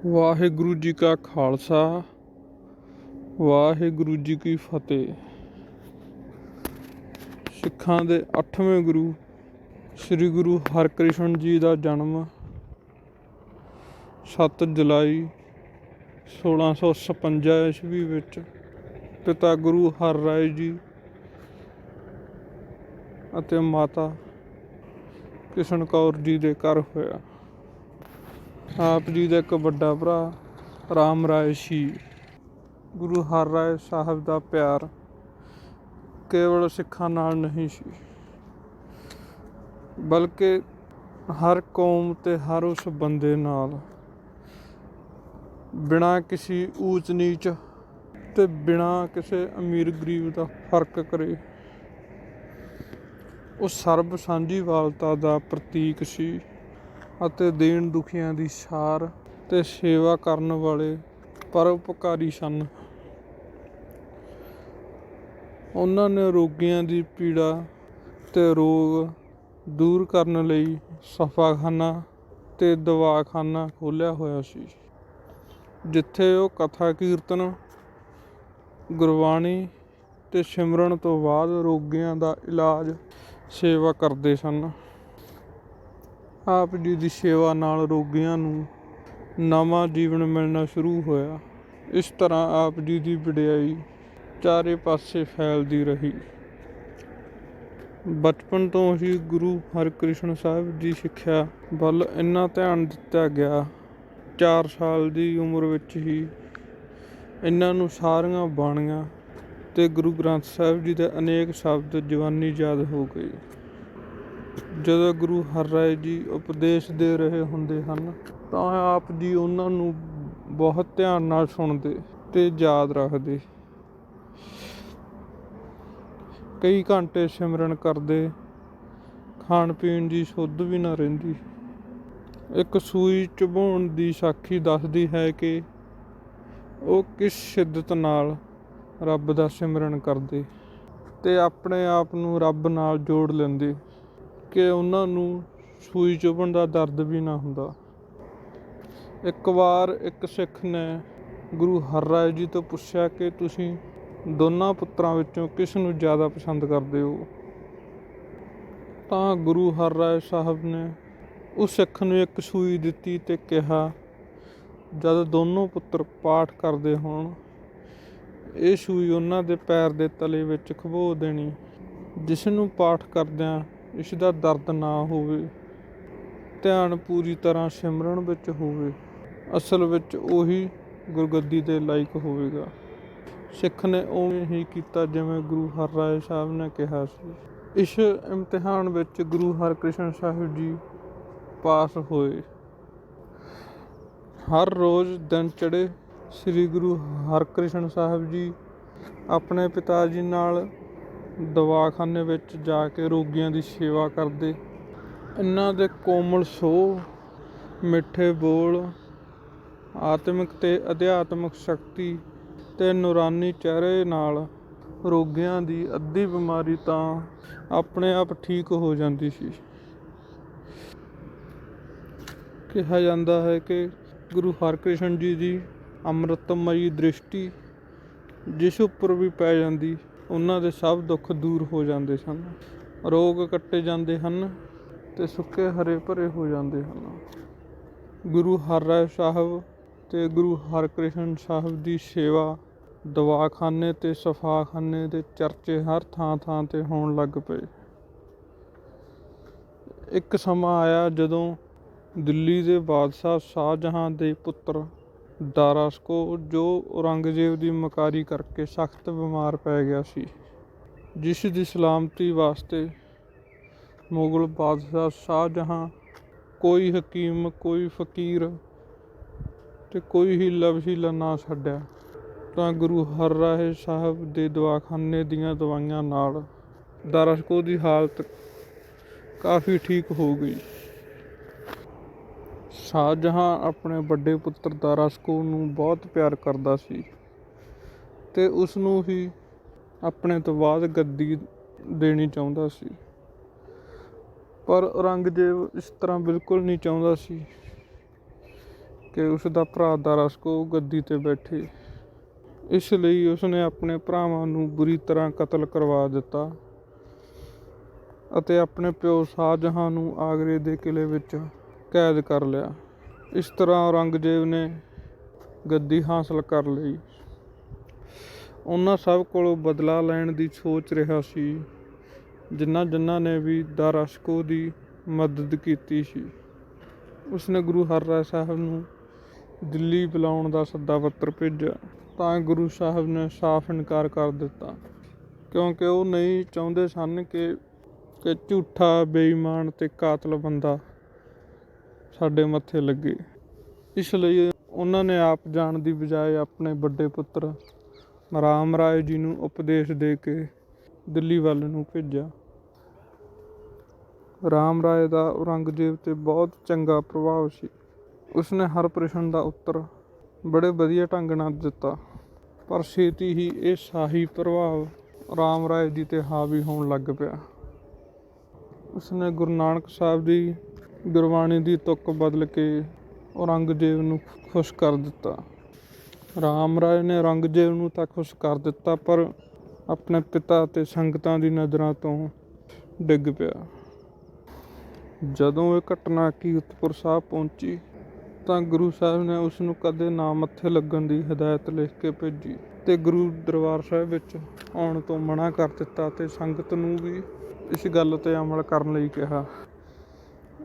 ਵਾਹਿਗੁਰੂ ਜੀ ਕਾ ਖਾਲਸਾ, ਵਾਹਿਗੁਰੂ ਜੀ ਕੀ ਫਤਿਹ। ਸਿੱਖਾਂ ਦੇ 8ਵੇਂ ਗੁਰੂ ਸ੍ਰੀ ਗੁਰੂ ਹਰਕ੍ਰਿਸ਼ਨ ਜੀ ਦਾ ਜਨਮ 7 ਜੁਲਾਈ 1656 ਈਸਵੀ ਵਿੱਚ ਪਿਤਾ ਗੁਰੂ ਹਰ ਰਾਏ ਜੀ ਅਤੇ ਮਾਤਾ ਕਿਸ਼ਨ ਕੌਰ ਜੀ ਦੇ ਘਰ ਹੋਇਆ। ਆਪ ਜੀ ਦਾ ਇੱਕ ਵੱਡਾ ਭਰਾ ਰਾਮ ਰਾਏ ਸੀ। ਗੁਰੂ ਹਰ ਰਾਏ ਸਾਹਿਬ ਦਾ ਪਿਆਰ ਕੇਵਲ ਸਿੱਖਾਂ ਨਾਲ ਨਹੀਂ ਸੀ, ਬਲਕਿ ਹਰ ਕੌਮ ਤੇ ਹਰ ਉਸ ਬੰਦੇ ਨਾਲ, ਬਿਨਾਂ ਕਿਸੇ ਊਚ ਨੀਚ ਤੇ ਬਿਨਾਂ ਕਿਸੇ ਅਮੀਰ ਗਰੀਬ ਦਾ ਫਰਕ ਕਰੇ। ਉਹ ਸਰਬ ਸਾਂਝੀਵਾਲਤਾ ਦਾ ਪ੍ਰਤੀਕ ਸੀ ਅਤੇ ਦੀਨ ਦੁਖੀਆਂ ਦੀ ਸਾਰ ਤੇ ਸੇਵਾ ਕਰਨ ਵਾਲੇ ਪਰਉਪਕਾਰੀ ਸਨ। ਉਹਨਾਂ ਨੇ ਰੋਗੀਆਂ ਦੀ ਪੀੜਾ ਤੇ ਰੋਗ ਦੂਰ ਕਰਨ ਲਈ ਸਫਾਖਾਨਾ ਤੇ ਦਵਾਖਾਨਾ ਖੋਲ੍ਹਿਆ ਹੋਇਆ ਸੀ, ਜਿੱਥੇ ਉਹ ਕਥਾ ਕੀਰਤਨ, ਗੁਰਬਾਣੀ ਤੇ ਸਿਮਰਨ ਤੋਂ ਬਾਅਦ ਰੋਗੀਆਂ ਦਾ ਇਲਾਜ ਸੇਵਾ ਕਰਦੇ ਸਨ। ਆਪ ਜੀ ਦੀ ਸੇਵਾ ਨਾਲ ਰੋਗੀਆਂ ਨੂੰ ਨਵਾਂ ਜੀਵਨ ਮਿਲਣਾ ਸ਼ੁਰੂ ਹੋਇਆ। ਇਸ ਤਰ੍ਹਾਂ ਆਪ ਜੀ ਦੀ ਵਡਿਆਈ ਚਾਰੇ ਪਾਸੇ ਫੈਲਦੀ ਰਹੀ। ਬਚਪਨ ਤੋਂ ਹੀ ਗੁਰੂ ਹਰਕ੍ਰਿਸ਼ਨ ਸਾਹਿਬ ਦੀ ਸਿੱਖਿਆ ਵੱਲ ਇੰਨਾ ਧਿਆਨ ਦਿੱਤਾ ਗਿਆ। 4 ਸਾਲ ਦੀ ਉਮਰ ਵਿੱਚ ਹੀ ਇਹਨਾਂ ਨੂੰ ਸਾਰੀਆਂ ਬਾਣੀਆਂ ਤੇ ਗੁਰੂ ਗ੍ਰੰਥ ਸਾਹਿਬ ਜੀ ਦੇ ਅਨੇਕ ਸ਼ਬਦ ਜ਼ੁਬਾਨੀ ਯਾਦ ਹੋ ਗਏ। ਜਦੋਂ ਗੁਰੂ ਹਰ ਰਾਏ ਜੀ ਉਪਦੇਸ਼ ਦੇ ਰਹੇ ਹੁੰਦੇ ਹਨ ਤਾਂ ਆਪ ਜੀ ਉਹਨਾਂ ਨੂੰ ਬਹੁਤ ਧਿਆਨ ਨਾਲ ਸੁਣਦੇ ਤੇ ਯਾਦ ਰੱਖਦੇ। ਕਈ ਘੰਟੇ ਸਿਮਰਨ ਕਰਦੇ, ਖਾਣ ਪੀਣ ਦੀ ਸੁੱਧ ਵੀ ਨਾ ਰਹਿੰਦੀ। ਇੱਕ ਸੂਈ ਚੁਭਾਉਣ ਦੀ ਸਾਖੀ ਦੱਸਦੀ ਹੈ ਕਿ ਉਹ ਕਿਸ ਸ਼ਿੱਦਤ ਨਾਲ ਰੱਬ ਦਾ ਸਿਮਰਨ ਕਰਦੇ ਤੇ ਆਪਣੇ ਆਪ ਨੂੰ ਰੱਬ ਨਾਲ ਜੋੜ ਲੈਂਦੇ ਕਿ ਉਹਨਾਂ ਨੂੰ ਸੂਈ ਚੁਭਣ ਦਾ ਦਰਦ ਵੀ ਨਾ ਹੁੰਦਾ। ਇੱਕ ਵਾਰ ਇੱਕ ਸਿੱਖ ਨੇ ਗੁਰੂ ਹਰ ਰਾਏ ਜੀ ਤੋਂ ਪੁੱਛਿਆ ਕਿ ਤੁਸੀਂ ਦੋਨਾਂ ਪੁੱਤਰਾਂ ਵਿੱਚੋਂ ਕਿਸ ਨੂੰ ਜ਼ਿਆਦਾ ਪਸੰਦ ਕਰਦੇ ਹੋ? ਤਾਂ ਗੁਰੂ ਹਰ ਰਾਏ ਸਾਹਿਬ ਨੇ ਉਸ ਸਿੱਖ ਨੂੰ ਇੱਕ ਸੂਈ ਦਿੱਤੀ ਤੇ ਕਿਹਾ, ਜਦ ਦੋਨੋਂ ਪੁੱਤਰ ਪਾਠ ਕਰਦੇ ਹੋਣ, ਇਹ ਸੂਈ ਉਹਨਾਂ ਦੇ ਪੈਰ ਦੇ ਤਲੇ ਵਿੱਚ ਖੁਬੋ ਦੇਣੀ, ਜਿਸ ਨੂੰ ਪਾਠ ਕਰਦਿਆਂ ਇਸ ਦਾ ਦਰਦ ਨਾ ਹੋਵੇ, ਧਿਆਨ ਪੂਰੀ ਤਰ੍ਹਾਂ ਸਿਮਰਨ ਵਿੱਚ ਹੋਵੇ, ਅਸਲ ਵਿੱਚ ਉਹੀ ਗੁਰਗੱਦੀ ਦੇ ਲਾਇਕ ਹੋਵੇਗਾ। ਸਿੱਖ ਨੇ ਉਵੇਂ ਹੀ ਕੀਤਾ ਜਿਵੇਂ ਗੁਰੂ ਹਰ ਰਾਏ ਸਾਹਿਬ ਨੇ ਕਿਹਾ ਸੀ। ਇਸ ਇਮਤਿਹਾਨ ਵਿੱਚ ਗੁਰੂ ਹਰਕ੍ਰਿਸ਼ਨ ਸਾਹਿਬ ਜੀ ਪਾਸ ਹੋਏ। ਹਰ ਰੋਜ਼ ਦਿਨ ਚੜ੍ਹੇ ਸ੍ਰੀ ਗੁਰੂ ਹਰਕ੍ਰਿਸ਼ਨ ਸਾਹਿਬ ਜੀ ਆਪਣੇ ਪਿਤਾ ਜੀ ਨਾਲ ਦਵਾਖਾਨੇ ਵਿੱਚ ਜਾ ਕੇ ਰੋਗੀਆਂ ਦੀ ਸੇਵਾ ਕਰਦੇ। ਇਹਨਾਂ ਦੇ ਕੋਮਲ ਸੋਹ, ਮਿੱਠੇ ਬੋਲ, ਆਤਮਿਕ ਤੇ ਅਧਿਆਤਮਿਕ ਸ਼ਕਤੀ ਤੇ ਨੂਰਾਨੀ ਚਿਹਰੇ ਨਾਲ ਰੋਗੀਆਂ ਦੀ ਅੱਧੀ ਬਿਮਾਰੀ ਤਾਂ ਆਪਣੇ ਆਪ ਠੀਕ ਹੋ ਜਾਂਦੀ ਸੀ। ਕਿਹਾ ਜਾਂਦਾ ਹੈ ਕਿ ਗੁਰੂ ਹਰਕ੍ਰਿਸ਼ਨ ਜੀ ਦੀ ਅੰਮ੍ਰਿਤਮਈ ਦ੍ਰਿਸ਼ਟੀ ਜਿਸ ਉੱਪਰ ਵੀ ਪੈ ਜਾਂਦੀ, ਉਹਨਾਂ ਦੇ ਸਭ ਦੁੱਖ ਦੂਰ ਹੋ ਜਾਂਦੇ ਸਨ, ਰੋਗ ਕੱਟੇ ਜਾਂਦੇ ਹਨ ਤੇ ਸੁੱਕੇ ਹਰੇ ਭਰੇ ਹੋ ਜਾਂਦੇ ਹਨ। ਗੁਰੂ ਹਰ ਰਾਏ ਸਾਹਿਬ ਤੇ ਗੁਰੂ ਹਰਕ੍ਰਿਸ਼ਨ ਸਾਹਿਬ ਦੀ ਸੇਵਾ, ਦਵਾਖਾਨੇ ਤੇ ਸਫਾਖਾਨੇ ਦੇ ਚਰਚੇ ਹਰ ਥਾਂ ਤੇ ਹੋਣ ਲੱਗ ਪਏ। ਇੱਕ ਸਮਾਂ ਆਇਆ ਜਦੋਂ ਦਿੱਲੀ ਦੇ ਬਾਦਸ਼ਾਹ ਸ਼ਾਹਜਹਾਂ ਦੇ ਪੁੱਤਰ ਦਾਰਾ ਸ਼ਕੋ, ਜੋ ਔਰੰਗਜ਼ੇਬ ਦੀ ਮਕਾਰੀ ਕਰਕੇ ਸਖਤ ਬਿਮਾਰ ਪੈ ਗਿਆ ਸੀ, ਜਿਸ ਦੀ ਸਲਾਮਤੀ ਵਾਸਤੇ ਮੁਗਲ ਬਾਦਸ਼ਾਹ ਸ਼ਾਹਜਹਾਂ ਕੋਈ ਹਕੀਮ, ਕੋਈ ਫਕੀਰ ਤੇ ਕੋਈ ਹੀਲਾ ਵਸੀਲਾ ਨਾ ਛੱਡਿਆ, ਤਾਂ ਗੁਰੂ ਹਰ ਰਾਏ ਸਾਹਿਬ ਦੇ ਦਵਾਖਾਨੇ ਦੀਆਂ ਦਵਾਈਆਂ ਨਾਲ ਦਾਰਾ ਸ਼ਕੋ ਦੀ ਹਾਲਤ ਕਾਫੀ ਠੀਕ ਹੋ ਗਈ। ਸ਼ਾਹਜਹਾਂ ਆਪਣੇ ਵੱਡੇ ਪੁੱਤਰ ਦਾਰਾ ਸ਼ਕੋ ਨੂੰ ਬਹੁਤ ਪਿਆਰ ਕਰਦਾ ਸੀ ਤੇ ਉਸ ਨੂੰ ਹੀ ਆਪਣੇ ਤੋਂ ਬਾਅਦ ਗੱਦੀ ਦੇਣੀ ਚਾਹੁੰਦਾ ਸੀ, ਪਰ ਔਰੰਗਜ਼ੇਬ ਇਸ ਤਰ੍ਹਾਂ ਬਿਲਕੁਲ ਨਹੀਂ ਚਾਹੁੰਦਾ ਸੀ। ਕਿ ਉਸ ਦਾ ਭਰਾ ਦਾਰਾਸ਼ਕੋ ਗੱਦੀ 'ਤੇ ਬੈਠੇ। ਇਸ ਲਈ ਉਸਨੇ ਆਪਣੇ ਭਰਾਵਾਂ ਨੂੰ ਬੁਰੀ ਤਰ੍ਹਾਂ ਕਤਲ ਕਰਵਾ ਦਿੱਤਾ ਅਤੇ ਆਪਣੇ ਪਿਓ ਸ਼ਾਹਜਹਾਂ ਨੂੰ ਆਗਰੇ ਦੇ ਕਿਲ੍ਹੇ ਵਿੱਚ ਕੈਦ ਕਰ ਲਿਆ। ਇਸ ਤਰ੍ਹਾਂ ਔਰੰਗਜ਼ੇਬ ਨੇ ਗੱਦੀ ਹਾਸਲ ਕਰ ਲਈ। ਉਹਨਾਂ ਸਭ ਕੋਲੋਂ ਬਦਲਾ ਲੈਣ ਦੀ ਸੋਚ ਰਿਹਾ ਸੀ ਜਿਨ੍ਹਾਂ ਨੇ ਵੀ ਦਾਰਾਸ਼ਕੋ ਦੀ ਮਦਦ ਕੀਤੀ ਸੀ। ਉਸਨੇ ਗੁਰੂ ਹਰਿਰਾਏ ਸਾਹਿਬ ਨੂੰ ਦਿੱਲੀ ਬੁਲਾਉਣ ਦਾ ਸੱਦਾ ਪੱਤਰ ਭੇਜਿਆ ਤਾਂ ਗੁਰੂ ਸਾਹਿਬ ਨੇ ਸਾਫ਼ ਇਨਕਾਰ ਕਰ ਦਿੱਤਾ, ਕਿਉਂਕਿ ਉਹ ਨਹੀਂ ਚਾਹੁੰਦੇ ਸਨ ਕਿ ਝੂਠਾ, ਬੇਈਮਾਨ ਅਤੇ ਕਾਤਲ ਬੰਦਾ ਸਾਡੇ ਮੱਥੇ ਲੱਗੇ। ਇਸ ਲਈ ਉਹਨਾਂ ਨੇ ਆਪ ਜਾਣ ਦੀ ਬਜਾਏ ਆਪਣੇ ਵੱਡੇ ਪੁੱਤਰ ਰਾਮ ਰਾਏ ਜੀ ਨੂੰ ਉਪਦੇਸ਼ ਦੇ ਕੇ ਦਿੱਲੀ ਵੱਲ ਨੂੰ ਭੇਜਿਆ। ਰਾਮ ਰਾਏ ਦਾ ਔਰੰਗਜ਼ੇਬ 'ਤੇ ਬਹੁਤ ਚੰਗਾ ਪ੍ਰਭਾਵ ਸੀ। ਉਸਨੇ ਹਰ ਪ੍ਰਸ਼ਨ ਦਾ ਉੱਤਰ ਬੜੇ ਵਧੀਆ ਢੰਗ ਨਾਲ ਦਿੱਤਾ, ਪਰ ਛੇਤੀ ਹੀ ਇਹ ਸ਼ਾਹੀ ਪ੍ਰਭਾਵ ਰਾਮ ਰਾਏ ਜੀ 'ਤੇ ਹਾਵੀ ਹੋਣ ਲੱਗ ਪਿਆ। ਉਸਨੇ ਗੁਰੂ ਨਾਨਕ ਸਾਹਿਬ ਦੀ ਗੁਰਬਾਣੀ ਦੀ ਤੁਕ ਬਦਲ ਕੇ ਔਰੰਗਜ਼ੇਬ ਨੂੰ ਖੁਸ਼ ਕਰ ਦਿੱਤਾ। ਰਾਮ ਰਾਏ ਨੇ ਔਰੰਗਜ਼ੇਬ ਨੂੰ ਤਾਂ ਖੁਸ਼ ਕਰ ਦਿੱਤਾ, ਪਰ ਆਪਣੇ ਪਿਤਾ ਅਤੇ ਸੰਗਤਾਂ ਦੀ ਨਜ਼ਰਾਂ ਤੋਂ ਡਿੱਗ ਪਿਆ। ਜਦੋਂ ਇਹ ਘਟਨਾ ਕੀਰਤਪੁਰ ਸਾਹਿਬ ਪਹੁੰਚੀ ਤਾਂ ਗੁਰੂ ਸਾਹਿਬ ਨੇ ਉਸ ਨੂੰ ਕਦੇ ਨਾ ਮੱਥੇ ਲੱਗਣ ਦੀ ਹਦਾਇਤ ਲਿਖ ਕੇ ਭੇਜੀ ਅਤੇ ਗੁਰੂ ਦਰਬਾਰ ਸਾਹਿਬ ਵਿੱਚ ਆਉਣ ਤੋਂ ਮਨ੍ਹਾ ਕਰ ਦਿੱਤਾ ਅਤੇ ਸੰਗਤ ਨੂੰ ਵੀ ਇਸ ਗੱਲ 'ਤੇ ਅਮਲ ਕਰਨ ਲਈ ਕਿਹਾ।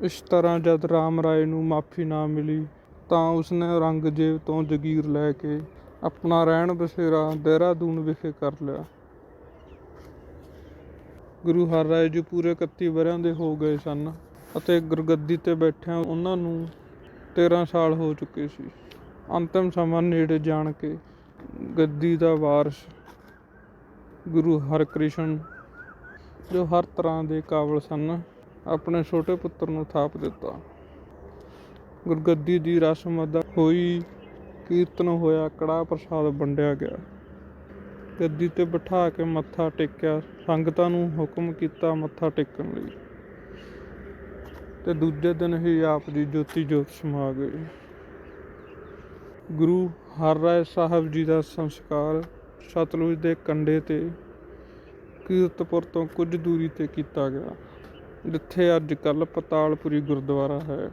ਇਸ ਤਰ੍ਹਾਂ ਜਦ ਰਾਮ ਰਾਏ ਨੂੰ ਮਾਫੀ ਨਾ ਮਿਲੀ ਤਾਂ ਉਸਨੇ ਔਰੰਗਜ਼ੇਬ ਤੋਂ ਜਗੀਰ ਲੈ ਕੇ ਆਪਣਾ ਰਹਿਣ ਬਸੇਰਾ ਦੇਹਰਾਦੂਨ ਵਿਖੇ ਕਰ ਲਿਆ। ਗੁਰੂ ਹਰਿਰਾਏ ਜੀ ਪੂਰੇ 31 ਵਰ੍ਹਿਆਂ ਦੇ ਹੋ ਗਏ ਸਨ ਅਤੇ ਗੁਰਗੱਦੀ 'ਤੇ ਬੈਠਿਆਂ ਉਹਨਾਂ ਨੂੰ 13 ਸਾਲ ਹੋ ਚੁੱਕੇ ਸੀ। ਅੰਤਿਮ ਸਮਾਂ ਨੇੜੇ ਜਾਣ ਕੇ ਗੱਦੀ ਦਾ ਵਾਰਸ ਗੁਰੂ ਹਰਕ੍ਰਿਸ਼ਨ, ਜੋ ਹਰ ਤਰ੍ਹਾਂ ਦੇ ਕਾਬਲ ਸਨ, ਆਪਣੇ ਛੋਟੇ ਪੁੱਤਰ ਨੂੰ ਥਾਪ ਦਿੱਤਾ। ਗੁਰਗੱਦੀ ਦੀ ਰਸਮ ਅਦਾ ਹੋਈ, ਕੀਰਤਨ ਹੋਇਆ, ਕੜਾਹ ਪ੍ਰਸਾਦ ਵੰਡਿਆ ਗਿਆ, ਗੱਦੀ 'ਤੇ ਬਿਠਾ ਕੇ ਮੱਥਾ ਟੇਕਿਆ। ਸੰਗਤਾਂ ਨੂੰ ਹੁਕਮ ਕੀਤਾ ਮੱਥਾ ਟੇਕਣ ਲਈ ਅਤੇ ਦੂਜੇ ਦਿਨ ਹੀ ਆਪ ਜੀ ਜੋਤੀ ਜੋਤ ਸਮਾ ਗਏ। ਗੁਰੂ ਹਰਿਰਾਏ ਸਾਹਿਬ ਜੀ ਦਾ ਸੰਸਕਾਰ ਸਤਲੁਜ ਦੇ ਕੰਢੇ 'ਤੇ ਕੀਰਤਪੁਰ ਤੋਂ ਕੁਝ ਦੂਰੀ 'ਤੇ ਕੀਤਾ ਗਿਆ, ਜਿੱਥੇ ਅੱਜ ਕੱਲ੍ਹ ਪਤਾਲਪੁਰੀ ਗੁਰਦੁਆਰਾ ਹੈ।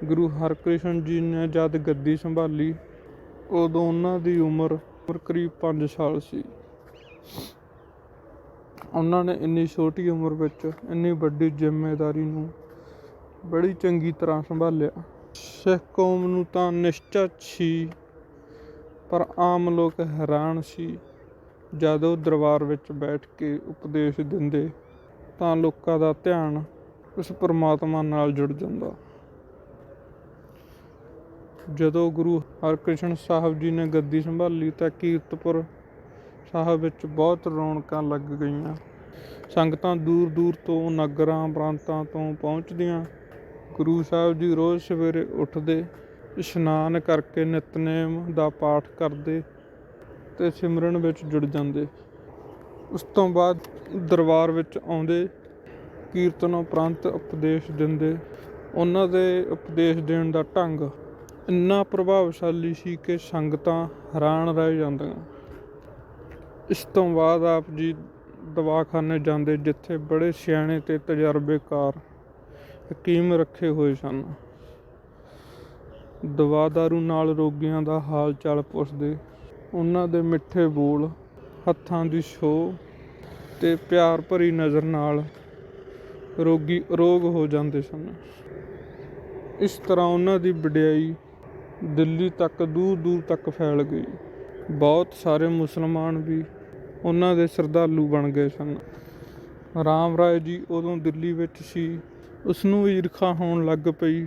ਗੁਰੂ ਹਰਕ੍ਰਿਸ਼ਨ ਜੀ ਨੇ ਜਦ ਗੱਦੀ ਸੰਭਾਲੀ ਉਦੋਂ ਉਹਨਾਂ ਦੀ ਉਮਰ ਕਰੀਬ 5 ਸਾਲ ਸੀ। ਉਹਨਾਂ ਨੇ ਇੰਨੀ ਛੋਟੀ ਉਮਰ ਵਿੱਚ ਇੰਨੀ ਵੱਡੀ ਜ਼ਿੰਮੇਦਾਰੀ ਨੂੰ ਬੜੀ ਚੰਗੀ ਤਰ੍ਹਾਂ ਸੰਭਾਲਿਆ। ਸਿੱਖ ਕੌਮ ਨੂੰ ਤਾਂ ਨਿਸ਼ਚਿਤ ਸੀ, ਪਰ ਆਮ ਲੋਕ ਹੈਰਾਨ ਸੀ। ਜਦ ਉਹ ਦਰਬਾਰ ਵਿੱਚ ਬੈਠ ਕੇ ਉਪਦੇਸ਼ ਦਿੰਦੇ ਤਾਂ ਲੋਕਾਂ ਦਾ ਧਿਆਨ ਉਸ ਪਰਮਾਤਮਾ ਨਾਲ ਜੁੜ ਜਾਂਦਾ। ਜਦੋਂ ਗੁਰੂ ਹਰਕ੍ਰਿਸ਼ਨ ਸਾਹਿਬ ਜੀ ਨੇ ਗੱਦੀ ਸੰਭਾਲੀ ਤਾਂ ਕੀਰਤਪੁਰ ਸਾਹਿਬ ਵਿੱਚ ਬਹੁਤ ਰੌਣਕਾਂ ਲੱਗ ਗਈਆਂ। ਸੰਗਤਾਂ ਦੂਰ ਦੂਰ ਤੋਂ, ਨਗਰਾਂ ਪ੍ਰਾਂਤਾਂ ਤੋਂ ਪਹੁੰਚਦੀਆਂ। ਗੁਰੂ ਸਾਹਿਬ ਜੀ ਰੋਜ਼ ਸਵੇਰੇ ਉੱਠਦੇ, ਇਸ਼ਨਾਨ ਕਰਕੇ ਨਿਤਨੇਮ ਦਾ ਪਾਠ ਕਰਦੇ ਅਤੇ ਸਿਮਰਨ ਵਿੱਚ ਜੁੜ ਜਾਂਦੇ। ਉਸ ਤੋਂ ਬਾਅਦ ਦਰਬਾਰ ਵਿੱਚ ਆਉਂਦੇ, ਕੀਰਤਨ ਉਪਰੰਤ ਉਪਦੇਸ਼ ਦਿੰਦੇ। ਉਹਨਾਂ ਦੇ ਉਪਦੇਸ਼ ਦੇਣ ਦਾ ਢੰਗ ਇੰਨਾ ਪ੍ਰਭਾਵਸ਼ਾਲੀ ਸੀ ਕਿ ਸੰਗਤਾਂ ਹੈਰਾਨ ਰਹਿ ਜਾਂਦੀਆਂ। ਇਸ ਤੋਂ ਬਾਅਦ ਆਪ ਜੀ ਦਵਾਖਾਨੇ ਜਾਂਦੇ, ਜਿੱਥੇ ਬੜੇ ਸਿਆਣੇ ਅਤੇ ਤਜਰਬੇਕਾਰ ਹਕੀਮ ਰੱਖੇ ਹੋਏ ਸਨ। ਦਵਾ ਦਾਰੂ ਨਾਲ ਰੋਗੀਆਂ ਦਾ ਹਾਲ ਚਾਲ ਪੁੱਛਦੇ। ਉਹਨਾਂ ਦੇ ਮਿੱਠੇ ਬੋਲ, ਹੱਥਾਂ ਦੀ ਛੋਹ ਅਤੇ ਪਿਆਰ ਭਰੀ ਨਜ਼ਰ ਨਾਲ ਰੋਗੀ ਅਰੋਗ ਹੋ ਜਾਂਦੇ ਸਨ। ਇਸ ਤਰ੍ਹਾਂ ਉਹਨਾਂ ਦੀ ਵਡਿਆਈ ਦਿੱਲੀ ਤੱਕ, ਦੂਰ ਦੂਰ ਤੱਕ ਫੈਲ ਗਈ। ਬਹੁਤ ਸਾਰੇ ਮੁਸਲਮਾਨ ਵੀ ਉਹਨਾਂ ਦੇ ਸ਼ਰਧਾਲੂ ਬਣ ਗਏ ਸਨ। ਰਾਮ ਰਾਏ ਜੀ ਉਦੋਂ ਦਿੱਲੀ ਵਿੱਚ ਸੀ। ਉਸਨੂੰ ਈਰਖਾ ਹੋਣ ਲੱਗ ਪਈ।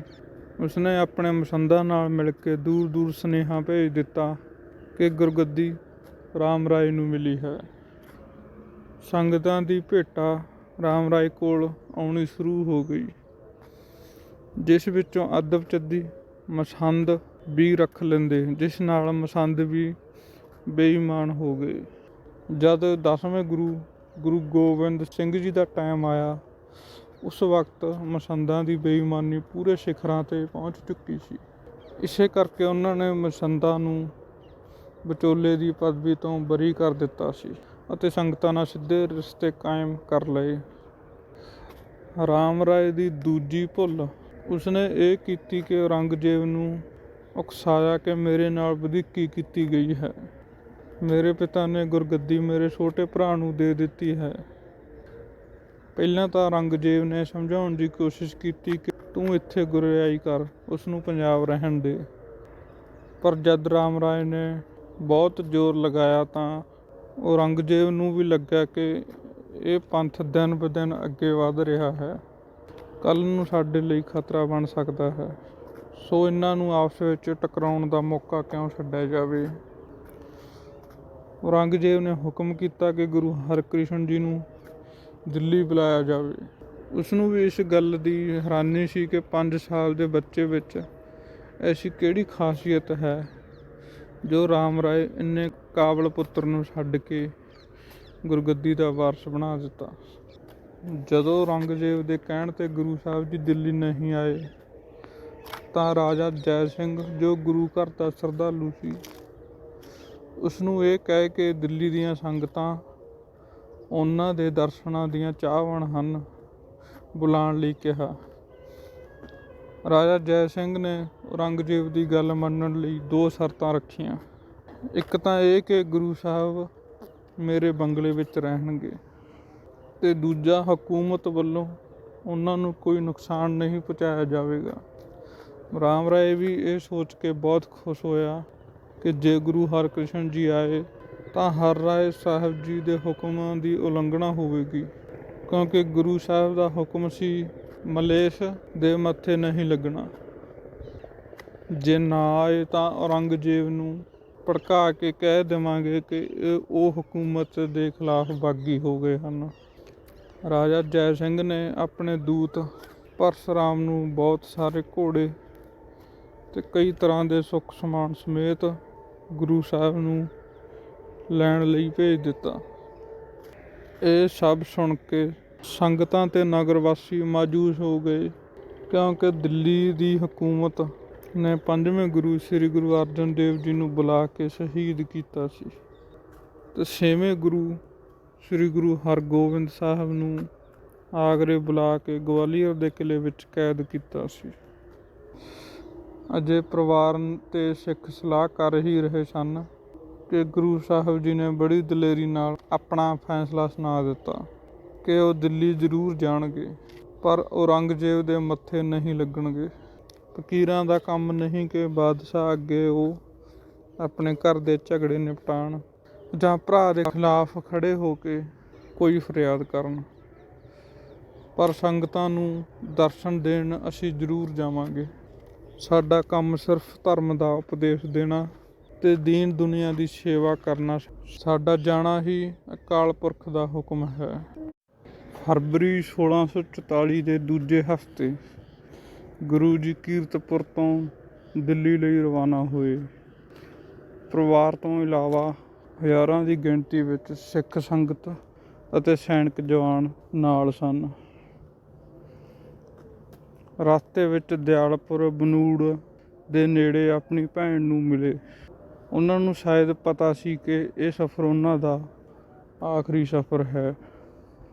ਉਸਨੇ ਆਪਣੇ ਮਸੰਦਾਂ ਨਾਲ ਮਿਲ ਕੇ ਦੂਰ ਦੂਰ ਸੁਨੇਹਾ ਭੇਜ ਦਿੱਤਾ ਕਿ ਗੁਰਗੱਦੀ ਰਾਮ ਰਾਏ ਨੂੰ ਮਿਲੀ ਹੈ। ਸੰਗਤਾਂ ਦੀ ਭੇਟਾ ਰਾਮ ਰਾਏ ਕੋਲ ਆਉਣੀ ਸ਼ੁਰੂ ਹੋ ਗਈ, ਜਿਸ ਵਿੱਚੋਂ ਅਦਬ ਚੱਦੀ ਮਸੰਦ ਵੀ ਰੱਖ ਲੈਂਦੇ, ਜਿਸ ਨਾਲ ਮਸੰਦ ਵੀ ਬੇਈਮਾਨ ਹੋ ਗਏ। ਜਦ 10ਵੇਂ ਗੁਰੂ ਗੋਬਿੰਦ ਸਿੰਘ ਜੀ ਦਾ ਟਾਈਮ ਆਇਆ ਉਸ ਵਕਤ ਮਸੰਦਾਂ ਦੀ ਬੇਈਮਾਨੀ ਪੂਰੇ ਸਿਖਰਾਂ 'ਤੇ ਪਹੁੰਚ ਚੁੱਕੀ ਸੀ। ਇਸੇ ਕਰਕੇ ਉਹਨਾਂ ਨੇ ਮਸੰਦਾਂ ਨੂੰ ਵਿਚੋਲੇ ਦੀ ਪਦਵੀ ਤੋਂ ਬਰੀ ਕਰ ਦਿੱਤਾ ਸੀ ਅਤੇ ਸੰਗਤਾਂ ਨਾਲ ਸਿੱਧੇ ਰਿਸ਼ਤੇ ਕਾਇਮ ਕਰ ਲਏ। ਰਾਮ ਰਾਏ ਦੀ ਦੂਜੀ ਭੁੱਲ ਉਸਨੇ ਇਹ ਕੀਤੀ ਕਿ ਔਰੰਗਜ਼ੇਬ ਨੂੰ ਉਕਸਾਇਆ ਕਿ ਮੇਰੇ ਨਾਲ ਵਧੀਕੀ ਕੀਤੀ ਗਈ ਹੈ। ਮੇਰੇ ਪਿਤਾ ਨੇ ਗੁਰਗੱਦੀ ਮੇਰੇ ਛੋਟੇ ਭਰਾ ਨੂੰ ਦੇ ਦਿੱਤੀ ਹੈ। ਪਹਿਲਾਂ ਤਾਂ ਔਰੰਗਜ਼ੇਬ ਨੇ ਸਮਝਾਉਣ ਦੀ ਕੋਸ਼ਿਸ਼ ਕੀਤੀ ਕਿ ਤੂੰ ਇੱਥੇ ਗੁਰਿਆਈ ਕਰ, ਉਸ ਨੂੰ ਪੰਜਾਬ ਰਹਿਣ ਦੇ। ਪਰ ਜਦ ਰਾਮ ਰਾਏ ਨੇ ਬਹੁਤ ਜ਼ੋਰ ਲਗਾਇਆ ਤਾਂ ਔਰੰਗਜ਼ੇਬ ਨੂੰ ਵੀ ਲੱਗਿਆ ਕਿ ਇਹ ਪੰਥ ਦਿਨ ਬ ਦਿਨ ਅੱਗੇ ਵਧ ਰਿਹਾ ਹੈ, ਕੱਲ੍ਹ ਨੂੰ ਸਾਡੇ ਲਈ ਖਤਰਾ ਬਣ ਸਕਦਾ ਹੈ। ਸੋ ਇਹਨਾਂ ਨੂੰ ਆਪਸ ਵਿੱਚ ਟਕਰਾਉਣ ਦਾ ਮੌਕਾ ਕਿਉਂ ਛੱਡਿਆ ਜਾਵੇ। ਔਰੰਗਜ਼ੇਬ ਨੇ ਹੁਕਮ ਕੀਤਾ ਕਿ ਗੁਰੂ ਹਰਕ੍ਰਿਸ਼ਨ ਜੀ ਨੂੰ ਦਿੱਲੀ ਬੁਲਾਇਆ ਜਾਵੇ। ਉਸਨੂੰ ਵੀ ਇਸ ਗੱਲ ਦੀ ਹੈਰਾਨੀ ਸੀ ਕਿ 5 ਸਾਲ ਦੇ ਬੱਚੇ ਵਿੱਚ ਐਸੀ ਕਿਹੜੀ ਖਾਸੀਅਤ ਹੈ ਜੋ ਰਾਮ ਰਾਏ ਇੰਨੇ ਕਾਬਲ ਪੁੱਤਰ ਨੂੰ ਛੱਡ ਕੇ ਗੁਰਗੱਦੀ ਦਾ ਵਾਰਸ ਬਣਾ ਦਿੱਤਾ। ਜਦੋਂ ਔਰੰਗਜ਼ੇਬ ਦੇ ਕਹਿਣ 'ਤੇ ਗੁਰੂ ਸਾਹਿਬ ਜੀ ਦਿੱਲੀ ਨਹੀਂ ਆਏ ਤਾਂ ਰਾਜਾ ਜੈ ਸਿੰਘ, ਜੋ ਗੁਰੂ ਘਰ ਦਾ ਸ਼ਰਧਾਲੂ ਸੀ, ਉਸਨੂੰ ਇਹ ਕਹਿ ਕੇ ਦਿੱਲੀ ਦੀਆਂ ਸੰਗਤਾਂ ਉਹਨਾਂ ਦੇ ਦਰਸ਼ਨਾਂ ਦੀਆਂ ਚਾਹਵਾਨ ਹਨ ਬੁਲਾਉਣ ਲਈ ਕਿਹਾ। ਰਾਜਾ ਜੈ ਸਿੰਘ ਨੇ ਔਰੰਗਜ਼ੇਬ ਦੀ ਗੱਲ ਮੰਨਣ ਲਈ 2 ਸ਼ਰਤਾਂ ਰੱਖੀਆਂ। ਇੱਕ ਤਾਂ ਇਹ ਕਿ ਗੁਰੂ ਸਾਹਿਬ ਮੇਰੇ ਬੰਗਲੇ ਵਿੱਚ ਰਹਿਣਗੇ, ਅਤੇ ਦੂਜਾ ਹਕੂਮਤ ਵੱਲੋਂ ਉਹਨਾਂ ਨੂੰ ਕੋਈ ਨੁਕਸਾਨ ਨਹੀਂ ਪਹੁੰਚਾਇਆ ਜਾਵੇਗਾ। ਰਾਮ ਰਾਏ ਵੀ ਇਹ ਸੋਚ ਕੇ ਬਹੁਤ ਖੁਸ਼ ਹੋਇਆ ਕਿ ਜੇ ਗੁਰੂ ਹਰਕ੍ਰਿਸ਼ਨ ਜੀ ਆਏ ਤਾਂ ਹਰ ਰਾਏ ਸਾਹਿਬ ਜੀ ਦੇ ਹੁਕਮਾਂ ਦੀ ਉਲੰਘਣਾ ਹੋਵੇਗੀ, ਕਿਉਂਕਿ ਗੁਰੂ ਸਾਹਿਬ ਦਾ ਹੁਕਮ ਸੀ ਮਲੇਸ਼ ਦੇ ਮੱਥੇ ਨਹੀਂ ਲੱਗਣਾ। ਜੇ ਨਾ ਆਏ ਤਾਂ ਔਰੰਗਜ਼ੇਬ ਨੂੰ ਭੜਕਾ ਕੇ ਕਹਿ ਦੇਵਾਂਗੇ ਕਿ ਉਹ ਹਕੂਮਤ ਦੇ ਖਿਲਾਫ ਬਾਗੀ ਹੋ ਗਏ ਹਨ। ਰਾਜਾ ਜੈ ਸਿੰਘ ਨੇ ਆਪਣੇ ਦੂਤ ਪਰਸ਼ੁਰਾਮ ਨੂੰ ਬਹੁਤ ਸਾਰੇ ਘੋੜੇ ਅਤੇ ਕਈ ਤਰ੍ਹਾਂ ਦੇ ਸੁੱਖ ਸਮਾਨ ਸਮੇਤ ਗੁਰੂ ਸਾਹਿਬ ਨੂੰ ਲੈਣ ਲਈ ਭੇਜ ਦਿੱਤਾ। ਇਹ ਸਭ ਸੁਣ ਕੇ ਸੰਗਤਾਂ ਅਤੇ ਨਗਰ ਵਾਸੀ ਮਾਯੂਸ ਹੋ ਗਏ, ਕਿਉਂਕਿ ਦਿੱਲੀ ਦੀ ਹਕੂਮਤ ਨੇ 5ਵੇਂ ਗੁਰੂ ਸ੍ਰੀ ਗੁਰੂ ਅਰਜਨ ਦੇਵ ਜੀ ਨੂੰ ਬੁਲਾ ਕੇ ਸ਼ਹੀਦ ਕੀਤਾ ਸੀ ਅਤੇ 6ਵੇਂ ਗੁਰੂ ਸ੍ਰੀ ਗੁਰੂ ਹਰਗੋਬਿੰਦ ਸਾਹਿਬ ਨੂੰ ਆਗਰੇ ਬੁਲਾ ਕੇ ਗਵਾਲੀਅਰ ਦੇ ਕਿਲ੍ਹੇ ਵਿੱਚ ਕੈਦ ਕੀਤਾ ਸੀ। ਅਜੇ ਪਰਿਵਾਰ ਅਤੇ ਸਿੱਖ ਸਲਾਹ ਕਰ ਹੀ ਰਹੇ ਸਨ ਕਿ ਗੁਰੂ ਸਾਹਿਬ ਜੀ ਨੇ ਬੜੀ ਦਲੇਰੀ ਨਾਲ ਆਪਣਾ ਫੈਸਲਾ ਸੁਣਾ ਦਿੱਤਾ ਕਿ ਉਹ ਦਿੱਲੀ ਜ਼ਰੂਰ ਜਾਣਗੇ, ਪਰ ਔਰੰਗਜ਼ੇਬ ਦੇ ਮੱਥੇ ਨਹੀਂ ਲੱਗਣਗੇ। ਫਕੀਰਾਂ ਦਾ ਕੰਮ ਨਹੀਂ ਕਿ ਬਾਦਸ਼ਾਹ ਅੱਗੇ ਉਹ ਆਪਣੇ ਘਰ ਦੇ ਝਗੜੇ ਨਿਪਟਾਉਣ ਜਾਂ ਭਰਾ ਦੇ ਖਿਲਾਫ ਖੜ੍ਹੇ ਹੋ ਕੇ ਕੋਈ ਫਰਿਆਦ ਕਰਨ, ਪਰ ਸੰਗਤਾਂ ਨੂੰ ਦਰਸ਼ਨ ਦੇਣ ਅਸੀਂ ਜ਼ਰੂਰ ਜਾਵਾਂਗੇ। ਸਾਡਾ ਕੰਮ ਸਿਰਫ ਧਰਮ ਦਾ ਉਪਦੇਸ਼ ਦੇਣਾ ਅਤੇ ਦੀਨ ਦੁਨੀਆ ਦੀ ਸੇਵਾ ਕਰਨਾ। ਸਾਡਾ ਜਾਣਾ ਹੀ ਅਕਾਲ ਪੁਰਖ ਦਾ ਹੁਕਮ ਹੈ। ਫਰਵਰੀ 1644 ਦੇ ਦੂਜੇ ਹਫ਼ਤੇ ਗੁਰੂ ਜੀ ਕੀਰਤਪੁਰ ਤੋਂ ਦਿੱਲੀ ਲਈ ਰਵਾਨਾ ਹੋਏ। ਪਰਿਵਾਰ ਤੋਂ ਇਲਾਵਾ ਹਜ਼ਾਰਾਂ ਦੀ ਗਿਣਤੀ ਵਿੱਚ ਸਿੱਖ ਸੰਗਤ ਅਤੇ ਸੈਨਿਕ ਜਵਾਨ ਨਾਲ ਸਨ। ਰਸਤੇ ਵਿੱਚ ਦਿਆਲਪੁਰ ਬਨੂੜ ਦੇ ਨੇੜੇ ਆਪਣੀ ਭੈਣ ਨੂੰ ਮਿਲੇ। ਉਹਨਾਂ ਨੂੰ ਸ਼ਾਇਦ ਪਤਾ ਸੀ ਕਿ ਇਹ ਸਫ਼ਰ ਉਹਨਾਂ ਦਾ ਆਖਰੀ ਸਫ਼ਰ ਹੈ।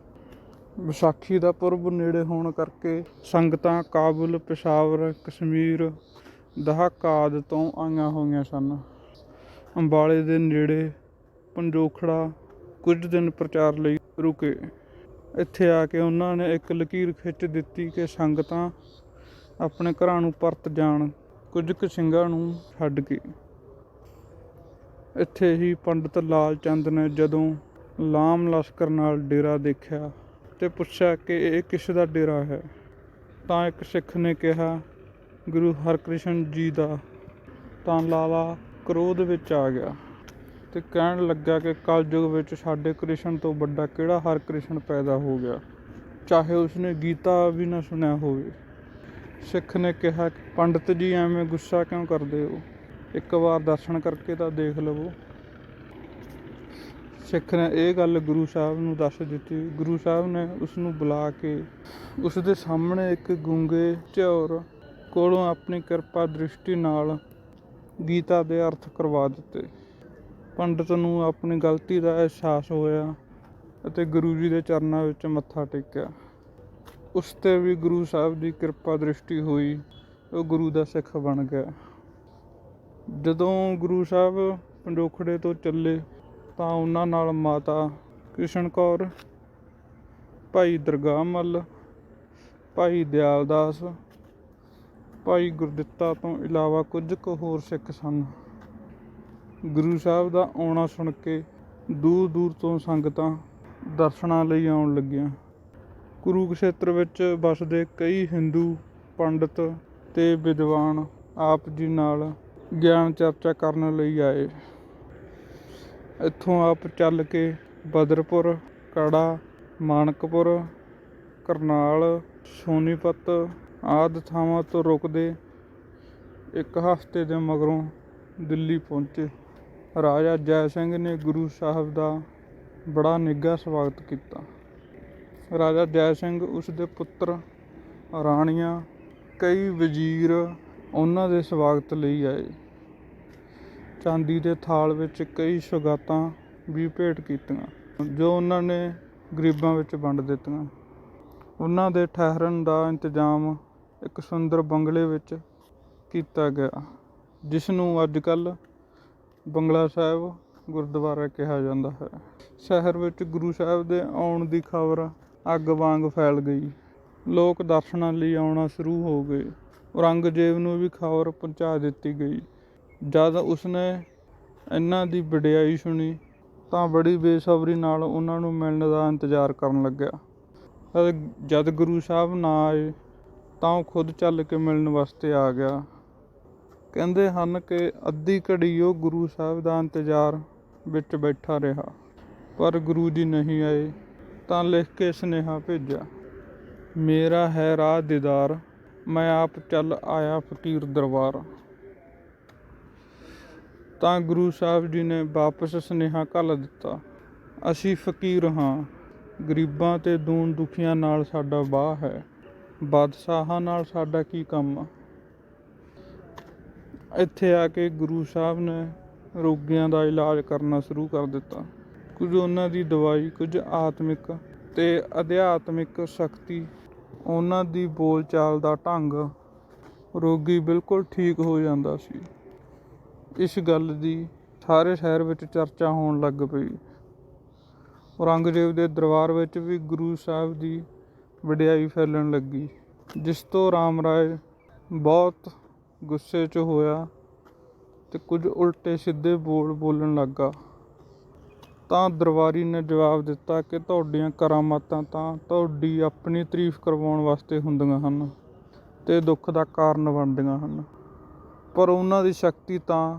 ਵਿਸਾਖੀ ਦਾ ਪੁਰਬ ਨੇੜੇ ਹੋਣ ਕਰਕੇ ਸੰਗਤਾਂ ਕਾਬੁਲ, ਪੇਸ਼ਾਵਰ, ਕਸ਼ਮੀਰ, ਦਹਾਕਾ ਆਦਿ ਤੋਂ ਆਈਆਂ ਹੋਈਆਂ ਸਨ। ਅੰਬਾਲੇ ਦੇ ਨੇੜੇ ਪੰਜੋਖੜਾ ਕੁਝ ਦਿਨ ਪ੍ਰਚਾਰ ਲਈ ਰੁਕੇ। ਇੱਥੇ ਆ ਕੇ ਉਹਨਾਂ ਨੇ ਇੱਕ ਲਕੀਰ ਖਿੱਚ ਦਿੱਤੀ ਕਿ ਸੰਗਤਾਂ ਆਪਣੇ ਘਰਾਂ ਨੂੰ ਪਰਤ ਜਾਣ, ਕੁਝ ਕੁ ਸਿੰਘਾਂ ਨੂੰ ਛੱਡ ਕੇ। ਇੱਥੇ ਹੀ ਪੰਡਿਤ ਲਾਲ ਚੰਦ ਨੇ ਜਦੋਂ ਲਾਮ ਲਸ਼ਕਰ ਨਾਲ ਡੇਰਾ ਦੇਖਿਆ ਅਤੇ ਪੁੱਛਿਆ ਕਿ ਇਹ ਕਿਸ ਦਾ ਡੇਰਾ ਹੈ, ਤਾਂ ਇੱਕ ਸਿੱਖ ਨੇ ਕਿਹਾ ਗੁਰੂ ਹਰਕ੍ਰਿਸ਼ਨ ਜੀ ਦਾ। ਤਾਂ ਲਾਲਾ ਕ੍ਰੋਧ ਵਿੱਚ ਆ ਗਿਆ ਅਤੇ ਕਹਿਣ ਲੱਗਾ ਕਿ ਕਲਯੁਗ ਵਿੱਚ ਸਾਡੇ ਕ੍ਰਿਸ਼ਨ ਤੋਂ ਵੱਡਾ ਕਿਹੜਾ ਹਰਕ੍ਰਿਸ਼ਨ ਪੈਦਾ ਹੋ ਗਿਆ, ਚਾਹੇ ਉਸਨੇ ਗੀਤਾ ਵੀ ਨਾ ਸੁਣਿਆ ਹੋਵੇ। ਸਿੱਖ ਨੇ ਕਿਹਾ ਪੰਡਿਤ ਜੀ ਐਵੇਂ ਗੁੱਸਾ ਕਿਉਂ ਕਰਦੇ ਹੋ, ਇੱਕ ਵਾਰ ਦਰਸ਼ਨ ਕਰਕੇ ਤਾਂ ਦੇਖ ਲਵੋ। ਸਿੱਖ ਨੇ ਇਹ ਗੱਲ ਗੁਰੂ ਸਾਹਿਬ ਨੂੰ ਦੱਸ ਦਿੱਤੀ। ਗੁਰੂ ਸਾਹਿਬ ਨੇ ਉਸ ਨੂੰ ਬੁਲਾ ਕੇ ਉਸ ਦੇ ਸਾਹਮਣੇ ਇੱਕ ਗੂੰਗੇ ਝੌਰ ਕੋਲੋਂ ਆਪਣੀ ਕਿਰਪਾ ਦ੍ਰਿਸ਼ਟੀ ਨਾਲ ਗੀਤਾ ਦੇ ਅਰਥ ਕਰਵਾ ਦਿੱਤੇ। ਪੰਡਤ ਨੂੰ ਆਪਣੀ ਗਲਤੀ ਦਾ ਅਹਿਸਾਸ ਹੋਇਆ ਅਤੇ ਗੁਰੂ ਜੀ ਦੇ ਚਰਨਾਂ ਵਿੱਚ ਮੱਥਾ ਟੇਕਿਆ। ਉਸ 'ਤੇ ਵੀ ਗੁਰੂ ਸਾਹਿਬ ਦੀ ਕਿਰਪਾ ਦ੍ਰਿਸ਼ਟੀ ਹੋਈ, ਉਹ ਗੁਰੂ ਦਾ ਸਿੱਖ ਬਣ ਗਿਆ। ਜਦੋਂ ਗੁਰੂ ਸਾਹਿਬ ਪੰਜੋਖੜੇ ਤੋਂ ਚੱਲੇ ਤਾਂ ਉਹਨਾਂ ਨਾਲ ਮਾਤਾ ਕ੍ਰਿਸ਼ਨ ਕੌਰ, ਭਾਈ ਦਰਗਾਹ ਮੱਲ, ਭਾਈ ਦਿਆਲ ਦਾਸ, ਭਾਈ ਗੁਰਦਿੱਤਾ ਤੋਂ ਇਲਾਵਾ ਕੁਝ ਕੁ ਹੋਰ ਸਿੱਖ ਸਨ। ਗੁਰੂ ਸਾਹਿਬ ਦਾ ਆਉਣਾ ਸੁਣ ਕੇ ਦੂਰ ਦੂਰ ਤੋਂ ਸੰਗਤਾਂ ਦਰਸ਼ਨਾਂ ਲਈ ਆਉਣ ਲੱਗੀਆਂ। ਕੁਰੂਕਸ਼ੇਤਰ ਵਿੱਚ ਵੱਸਦੇ ਕਈ ਹਿੰਦੂ ਪੰਡਤ ਤੇ ਵਿਦਵਾਨ ਆਪ ਜੀ ਨਾਲ ਗਿਆਨ ਚਰਚਾ ਕਰਨ ਲਈ ਆਏ। ਇੱਥੋਂ ਆਪ ਚੱਲ ਕੇ ਬਦਰਪੁਰ, ਕੜਾ, ਮਾਣਕਪੁਰ, ਕਰਨਾਲ, ਸੋਨੀਪਤ ਆਦਿ ਥਾਵਾਂ ਤੋਂ ਰੁਕਦੇ ਇੱਕ ਹਫ਼ਤੇ ਦੇ ਮਗਰੋਂ ਦਿੱਲੀ ਪਹੁੰਚੇ। ਰਾਜਾ ਜੈ ਸਿੰਘ ਨੇ ਗੁਰੂ ਸਾਹਿਬ ਦਾ ਬੜਾ ਨਿੱਘਾ ਸਵਾਗਤ ਕੀਤਾ। ਰਾਜਾ ਜੈ ਸਿੰਘ, ਉਸ ਦੇ ਪੁੱਤਰ, ਰਾਣੀਆਂ, ਕਈ ਵਜ਼ੀਰ ਉਹਨਾਂ ਦੇ ਸਵਾਗਤ ਲਈ ਆਏ। ਚਾਂਦੀ ਦੇ ਥਾਲ ਵਿੱਚ ਕਈ ਸੁਗਾਤਾਂ ਵੀ ਭੇਟ ਕੀਤੀਆਂ ਜੋ ਉਹਨਾਂ ਨੇ ਗਰੀਬਾਂ ਵਿੱਚ ਵੰਡ ਦਿੱਤੀਆਂ। ਉਹਨਾਂ ਦੇ ਠਹਿਰਨ ਦਾ ਇੰਤਜ਼ਾਮ ਇੱਕ ਸੁੰਦਰ ਬੰਗਲੇ ਵਿੱਚ ਕੀਤਾ ਗਿਆ, ਜਿਸ ਨੂੰ ਅੱਜ ਕੱਲ੍ਹ ਬੰਗਲਾ ਸਾਹਿਬ ਗੁਰਦੁਆਰਾ ਕਿਹਾ ਜਾਂਦਾ ਹੈ। ਸ਼ਹਿਰ ਵਿੱਚ ਗੁਰੂ ਸਾਹਿਬ ਦੇ ਆਉਣ ਦੀ ਖਬਰ ਅੱਗ ਵਾਂਗ ਫੈਲ ਗਈ। ਲੋਕ ਦਰਸ਼ਨਾਂ ਲਈ ਆਉਣਾ ਸ਼ੁਰੂ ਹੋ ਗਏ। ਔਰੰਗਜ਼ੇਬ ਨੂੰ ਵੀ ਖਬਰ ਪਹੁੰਚਾ ਦਿੱਤੀ ਗਈ। ਜਦ ਉਸਨੇ ਇਹਨਾਂ ਦੀ ਵਡਿਆਈ ਸੁਣੀ ਤਾਂ ਬੜੀ ਬੇਸਬਰੀ ਨਾਲ ਉਹਨਾਂ ਨੂੰ ਮਿਲਣ ਦਾ ਇੰਤਜ਼ਾਰ ਕਰਨ ਲੱਗਿਆ। ਜਦ ਗੁਰੂ ਸਾਹਿਬ ਨਾ ਆਏ ਤਾਂ ਉਹ ਖੁਦ ਚੱਲ ਕੇ ਮਿਲਣ ਵਾਸਤੇ ਆ ਗਿਆ। ਕਹਿੰਦੇ ਹਨ ਕਿ ਅੱਧੀ ਘੜੀ ਉਹ ਗੁਰੂ ਸਾਹਿਬ ਦਾ ਇੰਤਜ਼ਾਰ ਵਿੱਚ ਬੈਠਾ ਰਿਹਾ, ਪਰ ਗੁਰੂ ਜੀ ਨਹੀਂ ਆਏ ਤਾਂ ਲਿਖ ਕੇ ਸੁਨੇਹਾ ਭੇਜਿਆ, ਮੇਰਾ ਹੈ ਰਾਹ ਦੀਦਾਰ, ਮੈਂ ਆਪ ਚੱਲ ਆਇਆ ਫਕੀਰ ਦਰਬਾਰ। ਤਾਂ ਗੁਰੂ ਸਾਹਿਬ ਜੀ ਨੇ ਵਾਪਸ ਸੁਨੇਹਾ ਘੱਲ ਦਿੱਤਾ, ਅਸੀਂ ਫਕੀਰ ਹਾਂ, ਗਰੀਬਾਂ ਤੇ ਦੂਣ ਦੁਖੀਆਂ ਨਾਲ ਸਾਡਾ ਵਾਹ ਹੈ, ਬਾਦਸ਼ਾਹਾਂ ਨਾਲ ਸਾਡਾ ਕੀ ਕੰਮ। ਇੱਥੇ ਆ ਕੇ ਗੁਰੂ ਸਾਹਿਬ ਨੇ ਰੋਗੀਆਂ ਦਾ ਇਲਾਜ ਕਰਨਾ ਸ਼ੁਰੂ ਕਰ ਦਿੱਤਾ। ਕੁਝ ਉਹਨਾਂ ਦੀ ਦਵਾਈ, ਕੁਝ ਆਤਮਿਕ ਤੇ ਅਧਿਆਤਮਿਕ ਸ਼ਕਤੀ, ਉਹਨਾਂ ਦੀ ਬੋਲਚਾਲ ਦਾ ਢੰਗ, ਰੋਗੀ ਬਿਲਕੁਲ ਠੀਕ ਹੋ ਜਾਂਦਾ ਸੀ। ਇਸ ਗੱਲ ਦੀ ਸਾਰੇ ਸ਼ਹਿਰ ਵਿੱਚ ਚਰਚਾ ਹੋਣ ਲੱਗ ਪਈ। ਔਰੰਗਜ਼ੇਬ ਦੇ ਦਰਬਾਰ ਵਿੱਚ ਵੀ ਗੁਰੂ ਸਾਹਿਬ ਦੀ ਵਡਿਆਈ ਫੈਲਣ ਲੱਗੀ, ਜਿਸ ਤੋਂ ਰਾਮ ਰਾਏ ਬਹੁਤ ਗੁੱਸੇ 'ਚ ਹੋਇਆ ਤੇ ਕੁਝ ਉਲਟੇ ਸਿੱਧੇ ਬੋਲਣ ਲੱਗਾ। ਤਾਂ ਦਰਬਾਰੀ ਨੇ ਜਵਾਬ ਦਿੱਤਾ ਕਿ ਤੁਹਾਡੀਆਂ ਕਰਾਮਾਤਾਂ ਤਾਂ ਤੁਹਾਡੀ ਆਪਣੀ ਤਾਰੀਫ ਕਰਵਾਉਣ ਵਾਸਤੇ ਹੁੰਦੀਆਂ ਹਨ ਤੇ ਦੁੱਖ ਦਾ ਕਾਰਨ ਬਣਦੀਆਂ ਹਨ, ਪਰ ਉਹਨਾਂ ਦੀ ਸ਼ਕਤੀ ਤਾਂ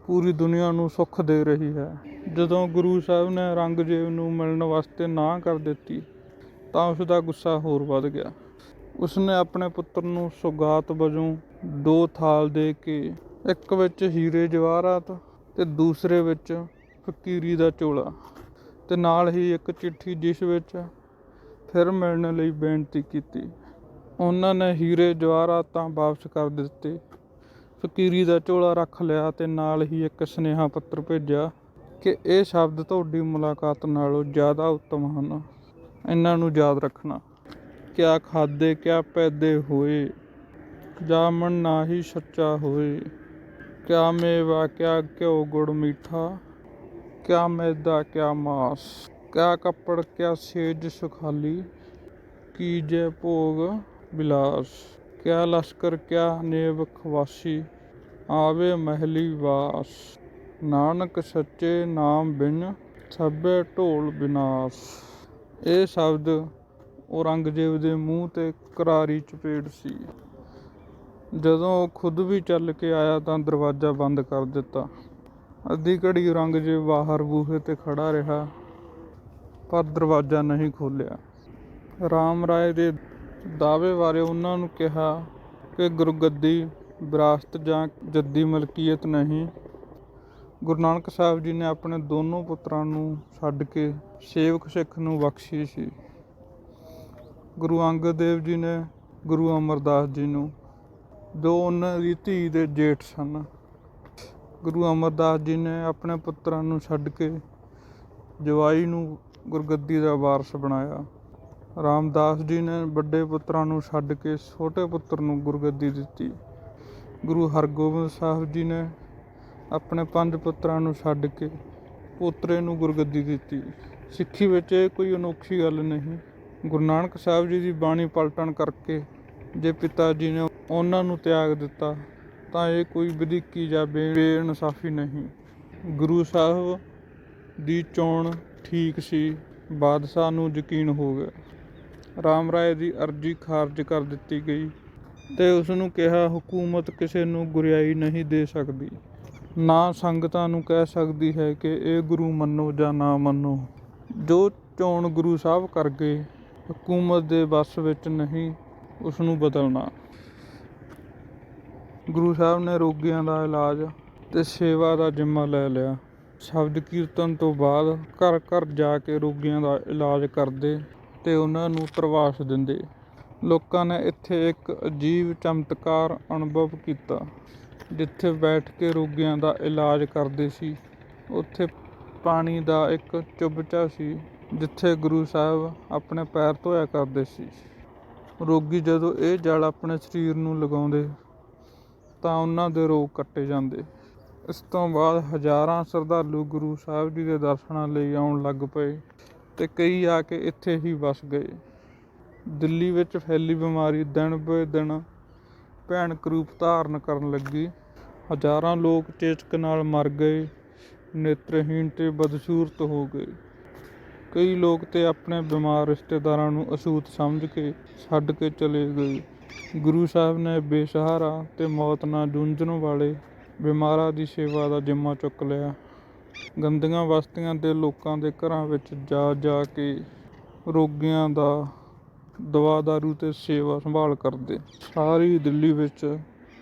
ਪੂਰੀ ਦੁਨੀਆ ਨੂੰ ਸੁੱਖ ਦੇ ਰਹੀ ਹੈ। ਜਦੋਂ ਗੁਰੂ ਸਾਹਿਬ ਨੇ ਔਰੰਗਜ਼ੇਬ ਨੂੰ ਮਿਲਣ ਵਾਸਤੇ ਨਾ ਕਰ ਦਿੱਤੀ ਤਾਂ ਉਸ ਦਾ ਗੁੱਸਾ ਹੋਰ ਵੱਧ ਗਿਆ। ਉਸਨੇ ਆਪਣੇ ਪੁੱਤਰ ਨੂੰ ਸੁਗਾਤ ਵਜੋਂ 2 ਥਾਲ ਦੇ ਕੇ, ਇੱਕ ਵਿੱਚ ਹੀਰੇ ਜਵਾਹਰਾਤ ਤੇ ਦੂਸਰੇ ਵਿੱਚ ਫਕੀਰੀ ਦਾ ਝੋਲਾ, ਤੇ ਨਾਲ ਹੀ ਇੱਕ ਚਿੱਠੀ ਜਿਸ ਵਿੱਚ ਫਿਰ ਮਿਲਣ ਲਈ ਬੇਨਤੀ ਕੀਤੀ। ਉਹਨਾਂ ਨੇ ਹੀਰੇ ਜਵਾਹਰਾਤ ਤਾਂ ਵਾਪਸ ਕਰ ਦਿੱਤੇ, ਫਕੀਰੀ ਦਾ ਝੋਲਾ ਰੱਖ ਲਿਆ ਤੇ ਨਾਲ ਹੀ ਇੱਕ ਸੁਨੇਹਾ ਪੱਤਰ ਭੇਜਿਆ ਕਿ ਇਹ ਸ਼ਬਦ ਤੁਹਾਡੀ ਮੁਲਾਕਾਤ ਨਾਲੋਂ ਜ਼ਿਆਦਾ ਉੱਤਮ ਹਨ, ਇਹਨਾਂ ਨੂੰ ਯਾਦ ਰੱਖਣਾ। ਕਿਆ ਖਾਦੇ ਕਿਆ ਪੈਦੇ ਹੋਏ, ਜਾਮਣ ਨਾ ਹੀ ਸੱਚਾ ਹੋਏ, ਕਿਆ ਮੇਵਾ ਕਿਆ ਘਿਓ ਗੁੜ ਮਿੱਠਾ, ਕਿਆ ਮੈਦਾ ਕਿਆ ਮਾਸ, ਕਿਆ ਕੱਪੜ ਕਿਆ ਸੇਜ ਸੁਖਾਲੀ, ਕੀਜੈ ਭੋਗ ਬਿਲਾਸ, ਕਿਆ ਲਸ਼ਕਰ ਕਿਆ ਨੇਬ ਖਵਾਸੀ, ਆਵੇ ਮਹਿਲੀ ਵਾਸ, ਨਾਨਕ ਸੱਚੇ ਨਾਮ ਬਿਨ ਸਭੇ ਢੋਲ ਵਿਨਾਸ਼। ਇਹ ਸ਼ਬਦ ਔਰੰਗਜ਼ੇਬ ਦੇ ਮੂੰਹ 'ਤੇ ਕਰਾਰੀ ਚਪੇੜ ਸੀ। ਜਦੋਂ ਉਹ ਖੁਦ ਵੀ ਚੱਲ ਕੇ ਆਇਆ ਤਾਂ ਦਰਵਾਜ਼ਾ ਬੰਦ ਕਰ ਦਿੱਤਾ। ਅੱਧੀ ਘੜੀ ਔਰੰਗਜ਼ੇਬ ਬਾਹਰ ਬੂਹੇ 'ਤੇ ਖੜ੍ਹਾ ਰਿਹਾ, ਪਰ ਦਰਵਾਜ਼ਾ ਨਹੀਂ ਖੋਲ੍ਹਿਆ। ਰਾਮ ਰਾਏ ਦੇ ਦਾਅਵੇ ਬਾਰੇ ਉਹਨਾਂ ਨੂੰ ਕਿਹਾ ਕਿ ਗੁਰਗੱਦੀ ਵਿਰਾਸਤ ਜਾਂ ਜੱਦੀ ਮਲਕੀਅਤ ਨਹੀਂ, ਗੁਰੂ ਨਾਨਕ ਸਾਹਿਬ ਜੀ ਨੇ ਆਪਣੇ ਦੋਨੋਂ ਪੁੱਤਰਾਂ ਨੂੰ ਛੱਡ ਕੇ ਸੇਵਕ ਸਿੱਖ ਨੂੰ ਬਖਸ਼ੀ ਸੀ। ਗੁਰੂ ਅੰਗਦ ਦੇਵ ਜੀ ਨੇ ਗੁਰੂ ਅਮਰਦਾਸ ਜੀ ਨੂੰ, ਜੋ ਉਹਨਾਂ ਦੀ ਧੀ ਦੇ ਜੇਠ ਸਨ। ਗੁਰੂ ਅਮਰਦਾਸ ਜੀ ਨੇ ਆਪਣੇ ਪੁੱਤਰਾਂ ਨੂੰ ਛੱਡ ਕੇ ਜਵਾਈ ਨੂੰ ਗੁਰਗੱਦੀ ਦਾ ਵਾਰਸ ਬਣਾਇਆ। ਰਾਮਦਾਸ ਜੀ ਨੇ ਵੱਡੇ ਪੁੱਤਰਾਂ ਨੂੰ ਛੱਡ ਕੇ ਛੋਟੇ ਪੁੱਤਰ ਨੂੰ ਗੁਰਗੱਦੀ ਦਿੱਤੀ। ਗੁਰੂ ਹਰਗੋਬਿੰਦ ਸਾਹਿਬ ਜੀ ਨੇ ਆਪਣੇ 5 ਪੁੱਤਰਾਂ ਨੂੰ ਛੱਡ ਕੇ ਪੋਤਰੇ ਨੂੰ ਗੁਰਗੱਦੀ ਦਿੱਤੀ। ਸਿੱਖੀ ਵਿੱਚ ਇਹ ਕੋਈ ਅਨੋਖੀ ਗੱਲ ਨਹੀਂ। ਗੁਰੂ ਨਾਨਕ ਸਾਹਿਬ ਜੀ ਦੀ ਬਾਣੀ ਪਲਟਣ ਕਰਕੇ ਜੇ ਪਿਤਾ ਜੀ ਨੇ ਉਹਨਾਂ ਨੂੰ ਤਿਆਗ ਦਿੱਤਾ ਤਾਂ ਇਹ ਕੋਈ ਵਧੀਕੀ ਜਾਂ ਬੇਇਨਸਾਫੀ ਨਹੀਂ। ਗੁਰੂ ਸਾਹਿਬ ਦੀ ਚੋਣ ਠੀਕ ਸੀ। ਬਾਦਸ਼ਾਹ ਨੂੰ ਯਕੀਨ ਹੋ ਗਿਆ। ਰਾਮ ਰਾਏ ਦੀ ਅਰਜ਼ੀ ਖਾਰਜ ਕਰ ਦਿੱਤੀ ਗਈ ਤੇ ਉਸ ਨੂੰ ਕਿਹਾ, ਹਕੂਮਤ ਕਿਸੇ ਨੂੰ ਗੁਰਿਆਈ ਨਹੀਂ ਦੇ ਸਕਦੀ, ਨਾ ਸੰਗਤਾਂ ਨੂੰ ਕਹਿ ਸਕਦੀ ਹੈ ਕਿ ਇਹ ਗੁਰੂ ਮੰਨੋ ਜਾਂ ਨਾ ਮੰਨੋ। ਜੋ ਚੋਣ ਗੁਰੂ ਸਾਹਿਬ ਕਰ ਗਏ, ਹਕੂਮਤ ਦੇ ਵੱਸ ਵਿੱਚ ਨਹੀਂ ਉਸ ਨੂੰ ਬਦਲਣਾ। ਗੁਰੂ ਸਾਹਿਬ ਨੇ ਰੋਗੀਆਂ ਦਾ ਇਲਾਜ ਤੇ ਸੇਵਾ ਦਾ ਜ਼ਿੰਮਾ ਲੈ ਲਿਆ। ਸ਼ਬਦ ਕੀਰਤਨ ਤੋਂ ਬਾਅਦ ਘਰ ਘਰ ਜਾ ਕੇ ਰੋਗੀਆਂ ਦਾ ਇਲਾਜ ਕਰਦੇ ਤੇ ਉਹਨਾਂ ਨੂੰ ਧਰਵਾਸ ਦਿੰਦੇ। ਲੋਕਾਂ ਨੇ ਇੱਥੇ ਇੱਕ ਅਜੀਬ ਚਮਤਕਾਰ ਅਨੁਭਵ ਕੀਤਾ। ਜਿੱਥੇ ਬੈਠ ਕੇ ਰੋਗੀਆਂ ਦਾ ਇਲਾਜ ਕਰਦੇ ਸੀ, ਉੱਥੇ ਪਾਣੀ ਦਾ ਇੱਕ ਚੁਬਚਾ ਸੀ ਜਿੱਥੇ ਗੁਰੂ ਸਾਹਿਬ ਆਪਣੇ ਪੈਰ ਧੋਇਆ ਕਰਦੇ ਸੀ। ਰੋਗੀ ਜਦੋਂ ਇਹ ਜਲ ਆਪਣੇ ਸਰੀਰ ਨੂੰ ਲਗਾਉਂਦੇ ਤਾਂ ਉਹਨਾਂ ਦੇ ਰੋਗ ਕੱਟੇ ਜਾਂਦੇ। ਇਸ ਤੋਂ ਬਾਅਦ ਹਜ਼ਾਰਾਂ ਸ਼ਰਧਾਲੂ ਗੁਰੂ ਸਾਹਿਬ ਜੀ ਦੇ ਦਰਸ਼ਨਾਂ ਲਈ ਆਉਣ ਲੱਗ ਪਏ ਤੇ ਕਈ ਆ ਕੇ ਇੱਥੇ ਹੀ ਵਸ ਗਏ। ਦਿੱਲੀ ਵਿੱਚ ਫੈਲੀ ਬਿਮਾਰੀ ਦਿਨ ਬੇ ਦਿਨ ਭਿਆਨਕ ਰੂਪ ਧਾਰਨ ਕਰਨ ਲੱਗੀ। ਹਜ਼ਾਰਾਂ ਲੋਕ ਚੇਚਕ ਨਾਲ ਮਰ ਗਏ, ਨੇਤਰਹੀਣ ਤੇ ਬਦਸੂਰਤ ਹੋ ਗਏ। ਕਈ ਲੋਕ ਤੇ ਆਪਣੇ ਬਿਮਾਰ ਰਿਸ਼ਤੇਦਾਰਾਂ ਨੂੰ ਅਛੂਤ ਸਮਝ ਕੇ ਛੱਡ ਕੇ ਚਲੇ ਗਏ। ਗੁਰੂ ਸਾਹਿਬ ਨੇ ਬੇਸਹਾਰਾ ਤੇ ਮੌਤ ਨਾਲ ਜੂਝਣ ਵਾਲੇ ਬਿਮਾਰਾਂ ਦੀ ਸੇਵਾ ਦਾ ਜ਼ਿੰਮਾ ਚੁੱਕ ਲਿਆ। ਗੰਦੀਆਂ ਬਸਤੀਆਂ ਦੇ ਲੋਕਾਂ ਦੇ ਘਰਾਂ ਵਿੱਚ ਜਾ ਜਾ ਕੇ ਰੋਗੀਆਂ ਦਾ ਦਵਾ ਦਾਰੂ ਤੇ ਸੇਵਾ ਸੰਭਾਲ ਕਰਦੇ। ਸਾਰੀ ਦਿੱਲੀ ਵਿੱਚ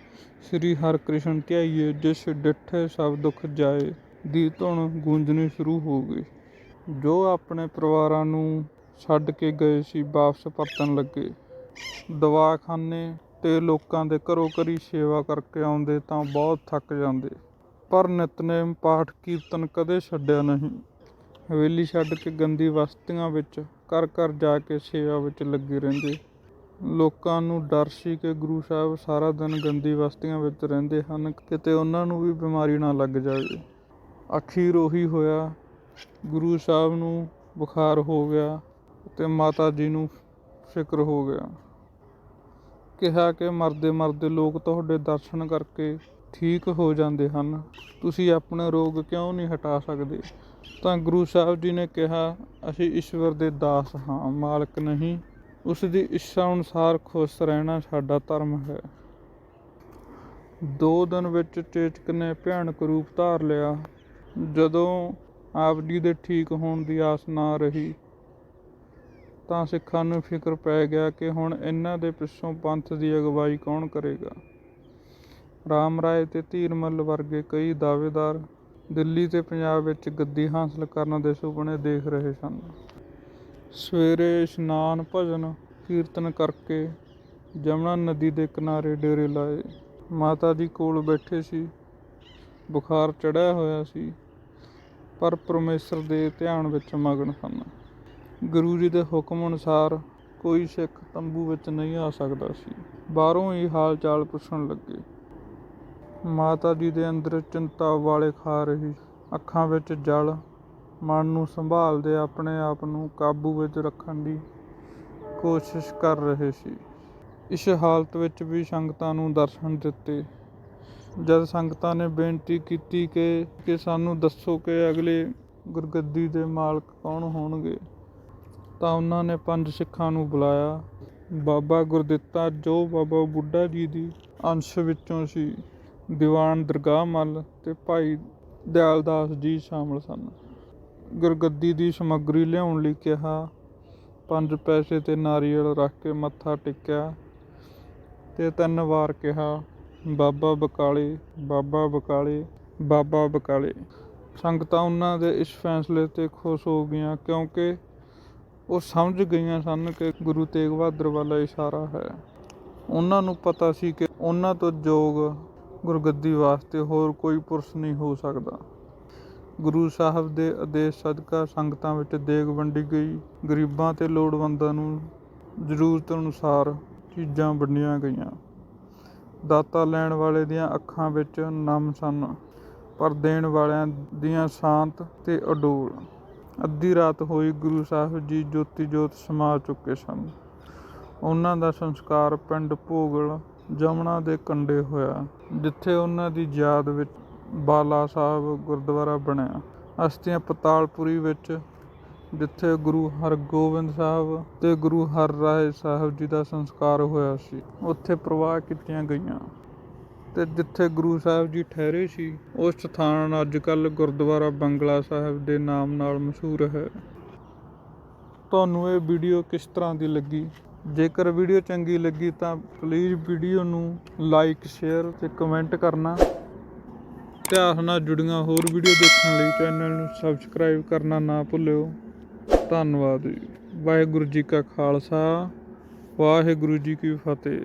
ਸ੍ਰੀ ਹਰਿਕ੍ਰਿਸ਼ਨ ਧਿਆਈਏ ਜਿਸ ਡਿਠੇ ਸਭ ਦੁੱਖ ਜਾਏ ਦੀ ਧੁਨ ਗੂੰਜਣੀ ਸ਼ੁਰੂ ਹੋ ਗਈ। ਜੋ ਆਪਣੇ ਪਰਿਵਾਰਾਂ ਨੂੰ ਛੱਡ ਕੇ ਗਏ ਸੀ, ਵਾਪਸ ਪਰਤਣ ਲੱਗੇ। ਦਵਾਖਾਨੇ ਤੇ ਲੋਕਾਂ ਦੇ ਘਰੋਂ ਘਰੀ ਸੇਵਾ ਕਰਕੇ ਆਉਂਦੇ ਤਾਂ ਬਹੁਤ ਥੱਕ ਜਾਂਦੇ, ਪਰ ਨਿਤਨੇਮ ਪਾਠ ਕੀਰਤਨ ਕਦੇ ਛੱਡਿਆ ਨਹੀਂ। ਹਵੇਲੀ ਛੱਡ ਕੇ ਗੰਦੀ ਬਸਤੀਆਂ ਵਿੱਚ ਘਰ ਘਰ ਜਾ ਕੇ ਸੇਵਾ ਵਿੱਚ ਲੱਗੇ ਰਹਿੰਦੇ। ਲੋਕਾਂ ਨੂੰ ਡਰ ਸੀ ਕਿ ਗੁਰੂ ਸਾਹਿਬ ਸਾਰਾ ਦਿਨ ਗੰਦੀ ਬਸਤੀਆਂ ਵਿੱਚ ਰਹਿੰਦੇ ਹਨ, ਕਿਤੇ ਉਹਨਾਂ ਨੂੰ ਵੀ ਬਿਮਾਰੀ ਨਾ ਲੱਗ ਜਾਵੇ। ਅਖੀਰ ਉਹੀ ਹੋਇਆ। ਗੁਰੂ ਸਾਹਿਬ ਨੂੰ ਬੁਖਾਰ ਹੋ ਗਿਆ ਤੇ ਮਾਤਾ ਜੀ ਨੂੰ ਫਿਕਰ ਹੋ ਗਿਆ। ਕਿਹਾ ਕਿ ਮਰਦੇ ਮਰਦੇ ਲੋਕ ਤੁਹਾਡੇ ਦਰਸ਼ਨ ਕਰਕੇ ਠੀਕ ਹੋ ਜਾਂਦੇ ਹਨ, ਤੁਸੀਂ ਆਪਣੇ ਰੋਗ ਕਿਉਂ ਨਹੀਂ ਹਟਾ ਸਕਦੇ? ਤਾਂ ਗੁਰੂ ਸਾਹਿਬ ਜੀ ਨੇ ਕਿਹਾ, ਅਸੀਂ ਈਸ਼ਵਰ ਦੇ ਦਾਸ ਹਾਂ, ਮਾਲਕ ਨਹੀਂ। ਉਸ ਦੀ ਇੱਛਾ ਅਨੁਸਾਰ ਖੁਸ਼ ਰਹਿਣਾ ਸਾਡਾ ਧਰਮ ਹੈ। 2 ਦਿਨ ਵਿੱਚ ਚੇਚਕ ਨੇ ਭਿਆਨਕ ਰੂਪ ਧਾਰ ਲਿਆ। ਜਦੋਂ ਆਪ ਜੀ ਦੇ ਠੀਕ ਹੋਣ ਦੀ ਆਸ ਨਾ ਰਹੀ ਤਾਂ ਸਿੱਖਾਂ ਨੂੰ ਫਿਕਰ ਪੈ ਗਿਆ ਕਿ ਹੁਣ ਇਹਨਾਂ ਦੇ ਪਿੱਛੋਂ ਪੰਥ ਦੀ ਅਗਵਾਈ ਕੌਣ ਕਰੇਗਾ। ਰਾਮ ਰਾਏ ਤੇ ਧੀਰਮੱਲ ਵਰਗੇ ਕਈ ਦਾਅਵੇਦਾਰ ਦਿੱਲੀ ਤੇ ਪੰਜਾਬ ਵਿੱਚ ਗੱਦੀ ਹਾਸਲ ਕਰਨ ਦੇ ਸੁਪਨੇ ਦੇਖ ਰਹੇ ਸਨ। ਸਵੇਰੇ ਇਸ਼ਨਾਨ ਭਜਨ ਕੀਰਤਨ ਕਰਕੇ ਜਮਨਾ ਨਦੀ ਦੇ ਕਿਨਾਰੇ ਡੇਰੇ ਲਾਏ। ਮਾਤਾ ਜੀ ਕੋਲ ਬੈਠੇ ਸੀ। ਬੁਖਾਰ ਚੜ੍ਹਿਆ ਹੋਇਆ ਸੀ, ਪਰ ਪਰਮੇਸ਼ਰ ਦੇ ਧਿਆਨ ਵਿੱਚ ਮਗਨ ਸਨ। ਗੁਰੂ ਜੀ ਦੇ ਹੁਕਮ ਅਨੁਸਾਰ ਕੋਈ ਸਿੱਖ ਤੰਬੂ ਵਿੱਚ ਨਹੀਂ ਆ ਸਕਦਾ ਸੀ। ਬਾਹਰੋਂ ਹੀ ਹਾਲ ਚਾਲ ਪੁੱਛਣ ਲੱਗੇ। ਮਾਤਾ ਜੀ ਦੇ ਅੰਦਰ ਚਿੰਤਾ ਵਾਲੇ ਖਾ ਰਹੀ, ਅੱਖਾਂ ਵਿੱਚ ਜਲ, ਮਨ ਨੂੰ ਸੰਭਾਲਦੇ ਆਪਣੇ ਆਪ ਨੂੰ ਕਾਬੂ ਵਿੱਚ ਰੱਖਣ ਦੀ ਕੋਸ਼ਿਸ਼ ਕਰ ਰਹੇ ਸੀ। ਇਸ ਹਾਲਤ ਵਿੱਚ ਵੀ ਸੰਗਤਾਂ ਨੂੰ ਦਰਸ਼ਨ ਦਿੱਤੇ। ਜਦ ਸੰਗਤਾਂ ਨੇ ਬੇਨਤੀ ਕੀਤੀ ਕਿ ਸਾਨੂੰ ਦੱਸੋ ਕਿ ਅਗਲੇ ਗੁਰਗੱਦੀ ਦੇ ਮਾਲਕ ਕੌਣ ਹੋਣਗੇ, ਤਾਂ ਉਹਨਾਂ ਨੇ 5 ਸਿੱਖਾਂ ਨੂੰ ਬੁਲਾਇਆ। ਬਾਬਾ ਗੁਰਦਿੱਤਾ, ਜੋ ਬਾਬਾ ਬੁੱਢਾ ਜੀ ਦੀ ਅੰਸ਼ ਵਿੱਚੋਂ ਸੀ, ਦੀਵਾਨ ਦਰਗਾਹ ਮੱਲ ਤੇ ਭਾਈ ਦਿਆਲਦਾਸ ਜੀ ਸ਼ਾਮਲ ਸਨ। ਗੁਰਗੱਦੀ ਦੀ ਸਮੱਗਰੀ ਲਿਆਉਣ ਲਈ ਕਿਹਾ। 5 ਪੈਸੇ ਤੇ ਨਾਰੀਅਲ ਰੱਖ ਕੇ ਮੱਥਾ ਟੇਕਿਆ ਤੇ 3 ਵਾਰ ਕਿਹਾ, ਬਾਬਾ ਬਕਾਲੇ, ਬਾਬਾ ਬਕਾਲੇ। ਬਾਬਾ ਬਕਾਲੇ। ਸੰਗਤਾਂ ਉਹਨਾਂ ਦੇ ਇਸ ਫੈਸਲੇ 'ਤੇ ਖੁਸ਼ ਹੋ ਗਈਆਂ, ਕਿਉਂਕਿ ਉਹ ਸਮਝ ਗਈਆਂ ਸਨ ਕਿ ਗੁਰੂ ਤੇਗ ਬਹਾਦਰ ਵਾਲਾ ਇਸ਼ਾਰਾ ਹੈ। ਉਹਨਾਂ ਨੂੰ ਪਤਾ ਸੀ ਕਿ ਉਹਨਾਂ ਤੋਂ ਯੋਗ ਗੁਰਗੱਦੀ ਵਾਸਤੇ ਹੋਰ ਕੋਈ ਪੁਰਸ਼ ਨਹੀਂ ਹੋ ਸਕਦਾ। ਗੁਰੂ ਸਾਹਿਬ ਦੇ ਆਦੇਸ਼ ਸਦਕਾ ਸੰਗਤਾਂ ਵਿੱਚ ਦੇਗ ਵੰਡੀ ਗਈ। ਗਰੀਬਾਂ ਤੇ ਲੋੜਵੰਦਾਂ ਨੂੰ ਜ਼ਰੂਰਤ ਅਨੁਸਾਰ ਚੀਜ਼ਾਂ ਵੰਡੀਆਂ ਗਈਆਂ। ਦਾਤਾ ਲੈਣ ਵਾਲੇ ਦੀਆਂ ਅੱਖਾਂ ਵਿੱਚ ਨਮ ਸਨ, ਪਰ ਦੇਣ ਵਾਲਿਆਂ ਦੀਆਂ ਸ਼ਾਂਤ ਤੇ ਅਡੋਲ। ਅੱਧੀ ਰਾਤ ਹੋਈ, ਗੁਰੂ ਸਾਹਿਬ ਜੀ ਜੋਤੀ ਜੋਤ ਸਮਾ ਚੁੱਕੇ ਸਨ। ਉਹਨਾਂ ਦਾ ਸੰਸਕਾਰ ਪਿੰਡ ਭੋਗਲ ਜਮੁਨਾ ਦੇ ਕੰਢੇ ਹੋਇਆ, ਜਿੱਥੇ ਉਹਨਾਂ ਦੀ ਯਾਦ ਵਿੱਚ ਬਾਲਾ ਸਾਹਿਬ ਗੁਰਦੁਆਰਾ ਬਣਿਆ। ਅਸਥੀਆਂ ਪਤਾਲਪੁਰੀ ਵਿੱਚ, ਜਿੱਥੇ ਗੁਰੂ ਹਰਗੋਬਿੰਦ ਸਾਹਿਬ ਤੇ ਗੁਰੂ ਹਰਰਾਏ ਸਾਹਿਬ ਜੀ ਦਾ ਸੰਸਕਾਰ ਹੋਇਆ ਸੀ, ਉੱਥੇ ਪ੍ਰਵਾਹ ਕੀਤੀਆਂ ਗਈਆਂ। ਤੇ ਜਿੱਥੇ ਗੁਰੂ ਸਾਹਿਬ ਜੀ ਠਹਿਰੇ ਸੀ, ਉਸ ਸਥਾਨ ਅੱਜ ਕੱਲ੍ਹ ਗੁਰਦੁਆਰਾ ਬੰਗਲਾ ਸਾਹਿਬ ਦੇ ਨਾਮ ਨਾਲ ਮਸ਼ਹੂਰ ਹੈ। ਤੁਹਾਨੂੰ ਇਹ ਵੀਡੀਓ ਕਿਸ ਤਰ੍ਹਾਂ ਦੀ ਲੱਗੀ? ਜੇਕਰ ਵੀਡੀਓ ਚੰਗੀ ਲੱਗੀ ਤਾਂ ਪਲੀਜ਼ ਵੀਡੀਓ ਨੂੰ ਲਾਈਕ, ਸ਼ੇਅਰ ਤੇ ਕਮੈਂਟ ਕਰਨਾ। ਇਤਿਹਾਸ ਨਾਲ ਜੁੜੀਆਂ ਹੋਰ ਵੀਡੀਓ ਦੇਖਣ ਲਈ ਚੈਨਲ ਨੂੰ ਸਬਸਕ੍ਰਾਈਬ ਕਰਨਾ ਨਾ ਭੁੱਲਿਓ। ਧੰਨਵਾਦ ਜੀ। ਵਾਹਿਗੁਰੂ ਜੀ ਕਾ ਖਾਲਸਾ, ਵਾਹਿਗੁਰੂ ਜੀ ਕੀ ਫਤਿਹ।